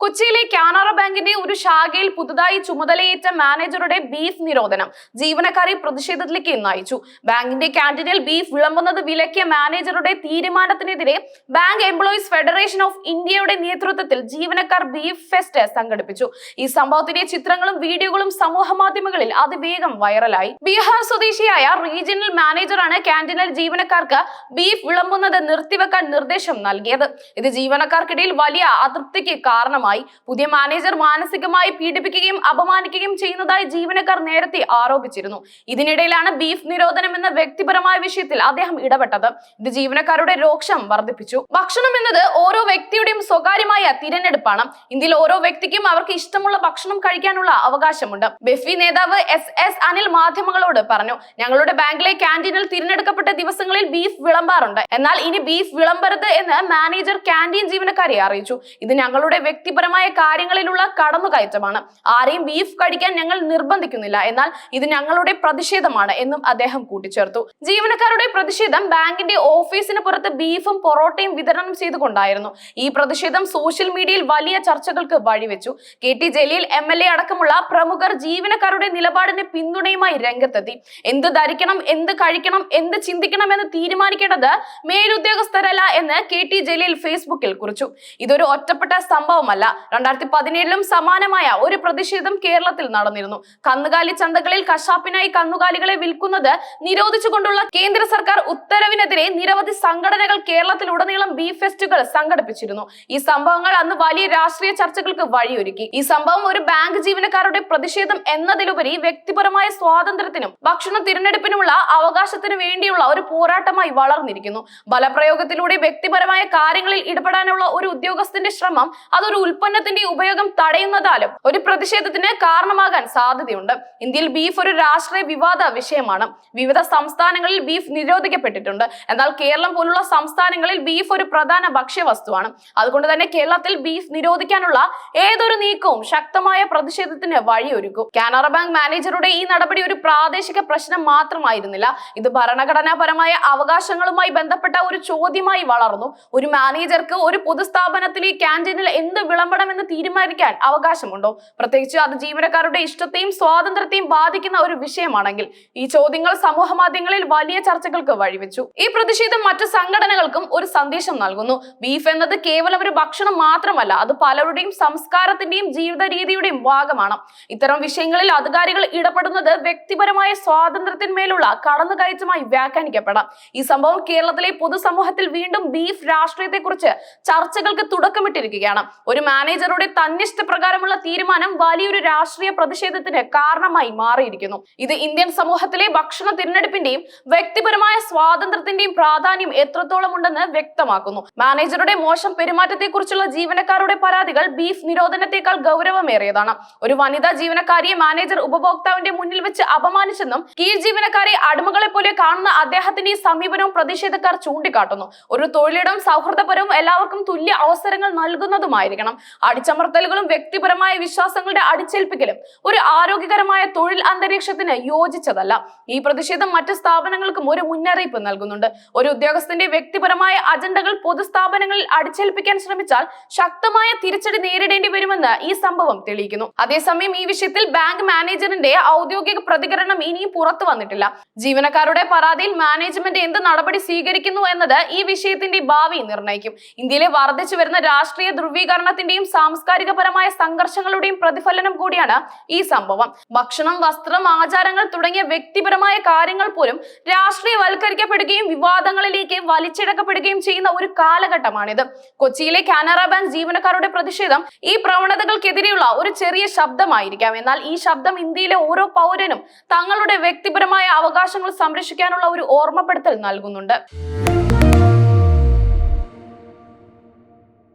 കൊച്ചിയിലെ കാനറ ബാങ്കിന്റെ ഒരു ശാഖയിൽ പുതുതായി ചുമതലയേറ്റ മാനേജറുടെ ബീഫ് നിരോധനം ജീവനക്കാരെ പ്രതിഷേധത്തിലേക്ക് നയിച്ചു. ബാങ്കിന്റെ ക്യാന്റീനിൽ ബീഫ് വിളമ്പുന്നത് വിലക്കിയ മാനേജറുടെ തീരുമാനത്തിനെതിരെ ബാങ്ക് എംപ്ലോയീസ് ഫെഡറേഷൻ ഓഫ് ഇന്ത്യയുടെ നേതൃത്വത്തിൽ ജീവനക്കാർ ബീഫ് ഫെസ്റ്റ് സംഘടിപ്പിച്ചു. ഈ സംഭവത്തിന്റെ ചിത്രങ്ങളും വീഡിയോകളും സമൂഹ മാധ്യമങ്ങളിൽ അതിവേഗം വൈറലായി. ബീഹാർ സ്വദേശിയായ റീജിയണൽ മാനേജറാണ് ക്യാന്റീനിൽ ജീവനക്കാർക്ക് ബീഫ് വിളമ്പുന്നത് നിർത്തിവെക്കാൻ നിർദ്ദേശം നൽകിയത്. ഇത് ജീവനക്കാർക്കിടയിൽ വലിയ അതൃപ്തിക്ക് കാരണമായി. പുതിയ മാനേജർ മാനസികമായി പീഡിപ്പിക്കുകയും അപമാനിക്കുകയും ചെയ്യുന്നതായി ജീവനക്കാർ നേരത്തെ ആരോപിച്ചിരുന്നു. ഇതിനിടയിലാണ് ബീഫ് നിരോധനം എന്ന വ്യക്തിപരമായ വിഷയത്തിൽ അദ്ദേഹം ഇടപെട്ടത്. ഇത് ജീവനക്കാരുടെ രോക്ഷം വർദ്ധിപ്പിച്ചു. ഭക്ഷണം എന്നത് ഓരോ വ്യക്തിയുടെയും സ്വകാര്യമായ തിരഞ്ഞെടുപ്പാണ്. ഇന്ത്യയിൽ ഓരോ വ്യക്തിക്കും അവർക്ക് ഇഷ്ടമുള്ള ഭക്ഷണം കഴിക്കാനുള്ള അവകാശമുണ്ട്. ബെഫി നേതാവ് എസ് അനിൽ മാധ്യമങ്ങളോട് പറഞ്ഞു, ഞങ്ങളുടെ ബാങ്കിലെ ക്യാന്റീനിൽ തിരഞ്ഞെടുക്കപ്പെട്ട ദിവസങ്ങളിൽ ബീഫ് വിളമ്പാറുണ്ട്. എന്നാൽ ഇനി ബീഫ് വിളമ്പരുത് എന്ന് മാനേജർ ക്യാന്റീൻ ജീവനക്കാരെ അറിയിച്ചു. ഇത് ഞങ്ങളുടെ വ്യക്തിപരമായ കാര്യങ്ങളിലുള്ള കടന്നുകയറ്റമാണ്. ആരെയും ബീഫ് കഴിക്കാൻ ഞങ്ങൾ നിർബന്ധിക്കുന്നില്ല, എന്നാൽ ഇത് ഞങ്ങളുടെ പ്രതിഷേധമാണ് എന്നും അദ്ദേഹം കൂട്ടിച്ചേർത്തു. ജീവനക്കാരുടെ പ്രതിഷേധം ബാങ്കിന്റെ ഓഫീസിന് പുറത്ത് ബീഫും പൊറോട്ടയും വിതരണം ചെയ്തുകൊണ്ടായിരുന്നു. ഈ പ്രതിഷേധം സോഷ്യൽ മീഡിയയിൽ വലിയ ചർച്ചകൾക്ക് വഴിവെച്ചു. KT ജലീൽ MLA അടക്കമുള്ള പ്രമുഖർ ജീവനക്കാരുടെ നിലപാടിന് പിന്തുണയുമായി രംഗത്തെത്തി. എന്ത് ധരിക്കണം, എന്ത് കഴിക്കണം, എന്ത് ചിന്തിക്കണം എന്ന് തീരുമാനിക്കേണ്ടത് മേലുദ്യോഗസ്ഥരല്ല എന്ന് KT ജലീൽ ഫേസ്ബുക്കിൽ കുറിച്ചു. ഇതൊരു ഒറ്റപ്പെട്ട സംഭവമല്ല. 2017 സമാനമായ ഒരു പ്രതിഷേധം കേരളത്തിൽ നടന്നിരുന്നു. കന്നുകാലി ചന്തകളിൽ കശാപ്പിനായി കന്നുകാലികളെ വിൽക്കുന്നത് നിരോധിച്ചുകൊണ്ടുള്ള കേന്ദ്ര സർക്കാർ ഉത്തരവിനെതിരെ നിരവധി സംഘടനകൾ കേരളത്തിലുടനീളം ബീഫ് ഫെസ്റ്റുകൾ സംഘടിപ്പിച്ചിരുന്നു. ഈ സംഭവങ്ങൾ അന്ന് വലിയ രാഷ്ട്രീയ ചർച്ചകൾക്ക് വഴിയൊരുക്കി. ഈ സംഭവം ഒരു ബാങ്ക് ജീവനക്കാരുടെ പ്രതിഷേധം എന്നതിലുപരി വ്യക്തിപരമായ സ്വാതന്ത്ര്യത്തിനും ഭക്ഷണ തിരഞ്ഞെടുപ്പിനുമുള്ള അവകാശത്തിനു വേണ്ടിയുള്ള ഒരു പോരാട്ടമായി വളർന്നിരിക്കുന്നു. ബലപ്രയോഗത്തിലൂടെ വ്യക്തിപരമായ കാര്യങ്ങളിൽ ഇടപെടാനുള്ള ഒരു ഉദ്യോഗസ്ഥന്റെ ശ്രമം അതൊരു ഉൽപ്പന്നത്തിന്റെ ഉപയോഗം തടയുന്നതാലും ഒരു പ്രതിഷേധത്തിന് കാരണമാകാൻ സാധ്യതയുണ്ട്. ഇന്ത്യയിൽ ബീഫ് ഒരു രാഷ്ട്രീയ വിവാദ വിഷയമാണ്. വിവിധ സംസ്ഥാനങ്ങളിൽ ബീഫ് നിരോധിക്കപ്പെട്ടിട്ടുണ്ട്. എന്നാൽ കേരളം പോലുള്ള സംസ്ഥാനങ്ങളിൽ ബീഫ് ഒരു പ്രധാന ഭക്ഷ്യവസ്തുവാണ്. അതുകൊണ്ട് തന്നെ കേരളത്തിൽ ബീഫ് നിരോധിക്കാനുള്ള ഏതൊരു നീക്കവും ശക്തമായ പ്രതിഷേധത്തിന് വഴിയൊരുക്കും. കാനറ ബാങ്ക് മാനേജറുടെ ഈ നടപടി ഒരു പ്രാദേശിക പ്രശ്നം മാത്രമായിരുന്നില്ല. ഇത് ഭരണഘടനാപരമായ അവകാശങ്ങളുമായി ബന്ധപ്പെട്ട ഒരു ചോദ്യമായി വളർന്നു. ഒരു മാനേജർക്ക് ഒരു പൊതുസ്ഥാപനത്തിലെ ക്യാന്റീനിൽ എന്ത് വിളമ്പണമെന്ന് തീരുമാനിക്കാൻ അവകാശമുണ്ടോ? പ്രത്യേകിച്ച് അത് ജീവനക്കാരുടെ ഇഷ്ടത്തെയും സ്വാതന്ത്ര്യത്തെയും ബാധിക്കുന്ന ഒരു വിഷയമാണെങ്കിൽ. ഈ ചോദ്യങ്ങൾ സമൂഹ മാധ്യമങ്ങളിൽ വലിയ ചർച്ചകൾക്ക് വഴിവെച്ചു. ഈ പ്രതിഷേധം മറ്റു സംഘടനകൾക്കും ഒരു സന്ദേശം നൽകുന്നു. ബീഫ് എന്നത് കേവലം ഒരു ഭക്ഷണം മാത്രമല്ല, അത് പലരുടെയും സംസ്കാരത്തിന്റെയും ജീവിത രീതിയുടെയും ഭാഗമാണ്. ഇത്തരം വിഷയങ്ങളിൽ അധികാരികൾ ഇടപെടുന്നത് വ്യക്തിപരമായ സ്വാതന്ത്ര്യത്തിന്മേലുള്ള കടന്നുകയറ്റമായി വ്യാഖ്യാനിക്കപ്പെടാം. ഈ സംഭവം കേരളത്തിലെ പൊതുസമൂഹത്തിൽ വീണ്ടും ബീഫ് രാഷ്ട്രീയത്തെക്കുറിച്ച് ചർച്ചകൾക്ക് തുടക്കമിട്ടിരിക്കുകയാണ്. ഒരു മാനേജറുടെ തന്നിഷ്ടപ്രകാരമുള്ള തീരുമാനം വലിയൊരു രാഷ്ട്രീയ പ്രതിഷേധത്തിന് കാരണമായി മാറിയിരിക്കുന്നു. ഇത് ഇന്ത്യൻ സമൂഹത്തിലെ ഭക്ഷണ തിരഞ്ഞെടുപ്പിന്റെയും വ്യക്തിപരമായ സ്വാതന്ത്ര്യത്തിന്റെയും പ്രാധാന്യം എത്രത്തോളം ഉണ്ടെന്ന് വ്യക്തമാക്കുന്നു. മാനേജറുടെ മോശം പെരുമാറ്റത്തെക്കുറിച്ചുള്ള ജീവനക്കാരുടെ പരാതികൾ ബീഫ് നിരോധനത്തെക്കാൾ ഗൗരവമേറിയതാണ്. ഒരു വനിതാ ജീവനക്കാരിയെ മാനേജർ ഉപഭോക്താവിന്റെ മുന്നിൽ വെച്ച് അപമാനിച്ചെന്നും കീഴ് ജീവനക്കാരെ അടിമകളെ പോലെ കാണുന്ന അദ്ദേഹത്തിന്റെ ഈ സമീപനവും പ്രതിഷേധക്കാർ ചൂണ്ടിക്കാട്ടുന്നു. ഒരു തൊഴിലിടം സൗഹൃദപരവും എല്ലാവർക്കും തുല്യ അവസരങ്ങൾ നൽകുന്നതുമായിരിക്കണം. അടിച്ചമർത്തലുകളും വ്യക്തിപരമായ വിശ്വാസങ്ങളുടെ അടിച്ചേൽപ്പിക്കലും ഒരു ആരോഗ്യകരമായ തൊഴിൽ അന്തരീക്ഷത്തിന് യോജിച്ചതല്ല. ഈ പ്രതിഷേധം മറ്റ് സ്ഥാപനങ്ങൾക്കും ഒരു മുന്നറിയിപ്പ് നൽകുന്നുണ്ട്. ഒരു ഉദ്യോഗസ്ഥന്റെ വ്യക്തിപരമായ അജണ്ടകൾ പൊതുസ്ഥാപനങ്ങളിൽ അടിച്ചേൽപ്പിക്കാൻ ശ്രമിച്ചാൽ ശക്തമായ തിരിച്ചടി നേരിടേണ്ടി വരുമെന്ന് ഈ സംഭവം തെളിയിക്കുന്നു. അതേസമയം ഈ വിഷയത്തിൽ ബാങ്ക് മാനേജറിന്റെ ഔദ്യോഗിക പ്രതികരണം ഇനിയും പുറത്തു വന്നിട്ടില്ല. ജീവനക്കാരുടെ പരാതിയിൽ മാനേജ്മെന്റ് എന്ത് നടപടി സ്വീകരിക്കുന്നു എന്നത് ഈ വിഷയത്തിന്റെ ഭാവി നിർണ്ണയിക്കും. ഇന്ത്യയിലെ വർദ്ധിച്ചു വരുന്ന രാഷ്ട്രീയ ധ്രുവീകരണത്തിന്റെയും സാംസ്കാരികപരമായ സംഘർഷങ്ങളുടെയും പ്രതിഫലനം കൂടിയാണ് ഈ സംഭവം. ഭക്ഷണം, വസ്ത്രം, ആചാരങ്ങൾ തുടങ്ങിയ വ്യക്തിപരമായ കാര്യങ്ങൾ പോലും രാഷ്ട്രീയവൽക്കരിക്കപ്പെടുകയും വിവാദങ്ങളിലേക്ക് വലിച്ചിഴക്കപ്പെടുകയും ചെയ്യുന്ന ഒരു കാലഘട്ടമാണിത്. കൊച്ചിയിലെ കാനറ ബാങ്ക് ജീവനക്കാരുടെ പ്രതിഷേധം ഈ പ്രവണതകൾക്കെതിരെയുള്ള ഒരു ചെറിയ ശബ്ദമായിരിക്കാം. എന്നാൽ ഈ ശബ്ദം ഇന്ത്യയിലെ ഓരോ പൗരനും തങ്ങളുടെ വ്യക്തിപരമായ അവകാശങ്ങൾ സംരക്ഷിക്കാനുള്ള ഒരു ഓർമ്മപ്പെടുത്തൽ നൽകുന്നുണ്ട്.